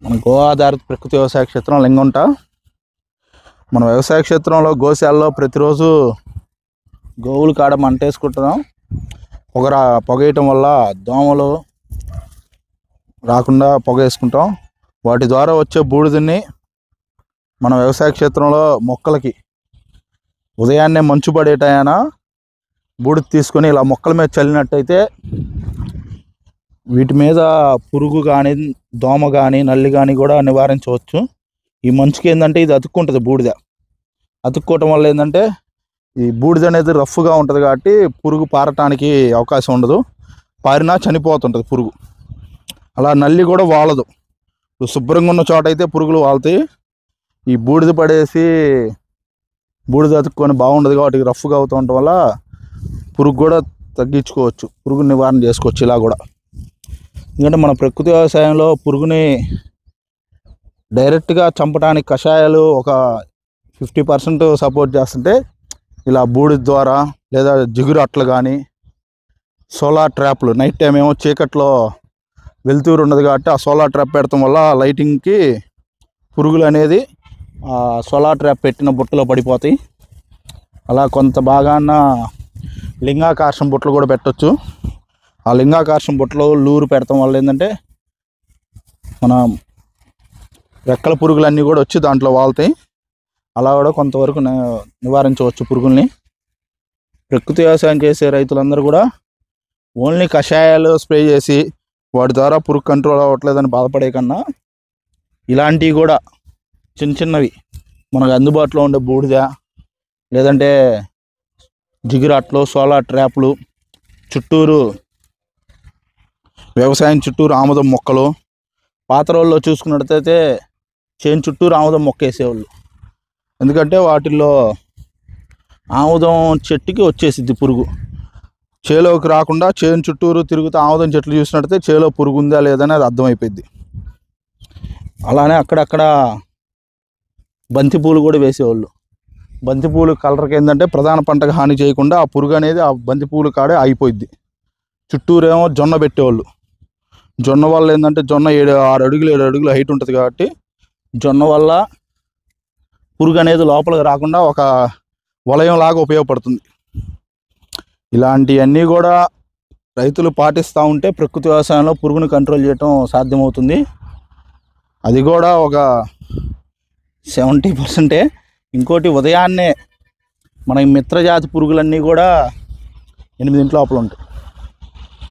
మన గో ఆధారిత ప్రకృతి వ్యవసాయ క్షేత్రం లింగంట. మన వ్యవసాయ క్షేత్రంలో గోశాలలో ప్రతిరోజు గోవులు కాడ మంట వేసుకుంటున్నాం. పొగ వేయటం వల్ల దోమలు రాకుండా పొగ వేసుకుంటాం. వాటి ద్వారా వచ్చే బూడిదని మన వ్యవసాయ క్షేత్రంలో మొక్కలకి ఉదయాన్నే మంచు పడేటాయన బూడిద తీసుకొని ఇలా మొక్కల మీద చల్లినట్టయితే వీటి మీద పురుగు కానీ దోమ కానీ నల్లి కానీ కూడా నివారించవచ్చు. ఈ మంచుకి ఏంటంటే ఇది అతుక్కుంటుంది, బూడిద అతుక్కోవటం వల్ల ఏంటంటే ఈ బూడిద అనేది రఫ్గా ఉంటుంది కాబట్టి పురుగు పారటానికి అవకాశం ఉండదు, పారినా చనిపోతుంటుంది పురుగు. అలా నల్లి కూడా వాలదు. ఇప్పుడు శుభ్రంగా ఉన్న చోట అయితే పురుగులు వాళ్తాయి. ఈ బూడిద పడేసి బూడిద అతుక్కొని బాగుండదు కాబట్టి రఫ్గా అవుతూ ఉండటం వల్ల పురుగు కూడా తగ్గించుకోవచ్చు, పురుగు నివారణ చేసుకోవచ్చు ఇలా కూడా. ఎందుకంటే మన ప్రకృతి వ్యవసాయంలో పురుగుని డైరెక్ట్గా చంపడానికి కషాయాలు ఒక 50% సపోర్ట్ చేస్తుంటే, ఇలా బూడిద ద్వారా లేదా జిగురు అట్లు కానీ సోలార్ ట్రాప్లు నైట్ టైం ఏమో చీకట్లో వెలుతురు ఉండదు కాబట్టి ఆ సోలార్ ట్రాప్ పెడతాం వల్ల లైటింగ్కి పురుగులు అనేది ఆ సోలార్ ట్రాప్ పెట్టిన బుట్టలో పడిపోతాయి. అలా కొంత భాగాన లింగాకర్షణ బుట్టలు కూడా పెట్టవచ్చు. ఆ లింగాకర్షణ బుట్టలో లూరు పెడతాం వల్ల ఏంటంటే మన రెక్కల పురుగులన్నీ కూడా వచ్చి దాంట్లో వాళ్తాయి. అలా కూడా కొంతవరకు నివారించవచ్చు పురుగుల్ని. ప్రకృతి వ్యవసాయం చేసే రైతులందరూ కూడా ఓన్లీ కషాయాలు స్ప్రే చేసి వాటి ద్వారా పురుగు కంట్రోల్ అవ్వట్లేదని బాధపడే కన్నా ఇలాంటివి కూడా చిన్న చిన్నవి మనకు అందుబాటులో ఉండే బూడిద లేదంటే జిగురాట్లు సోలార్ ట్రాప్లు చుట్టూరు వ్యవసాయం చుట్టూరు ఆముదం మొక్కలు, పాత రోజుల్లో చూసుకున్నట్టయితే చేను చుట్టూరు ఆముదం మొక్క వేసేవాళ్ళు. ఎందుకంటే వాటిల్లో ఆముదం చెట్టుకి వచ్చేసిద్ది పురుగు, చేలోకి రాకుండా చేను చుట్టూరు తిరుగుతూ ఆముదం చెట్లు చూసినట్టయితే చేలో పురుగు ఉందా లేదని అది అర్థమైపోయింది. అలానే అక్కడక్కడ బంతిపూలు కూడా వేసేవాళ్ళు. బంతిపూలు కలర్కి ఏంటంటే ప్రధాన పంటకు హాని చేయకుండా ఆ పురుగు అనేది ఆ బంతిపూలు కాడే ఆగిపోయింది. చుట్టూరేమో జొన్న పెట్టేవాళ్ళు. జొన్న వల్ల ఏంటంటే జొన్న 6 అడుగులు 7 అడుగులు హైట్ ఉంటుంది కాబట్టి జొన్న వల్ల పురుగు అనేది లోపలికి రాకుండా ఒక వలయం లాగా ఉపయోగపడుతుంది. ఇలాంటివన్నీ కూడా రైతులు పాటిస్తూ ఉంటే ప్రకృతి వ్యవసాయంలో పురుగును కంట్రోల్ చేయటం సాధ్యమవుతుంది. అది కూడా ఒక 70%. ఇంకోటి ఉదయాన్నే మన మిత్రజాతి పురుగులన్నీ కూడా 8 లోపల ఉంటాయి.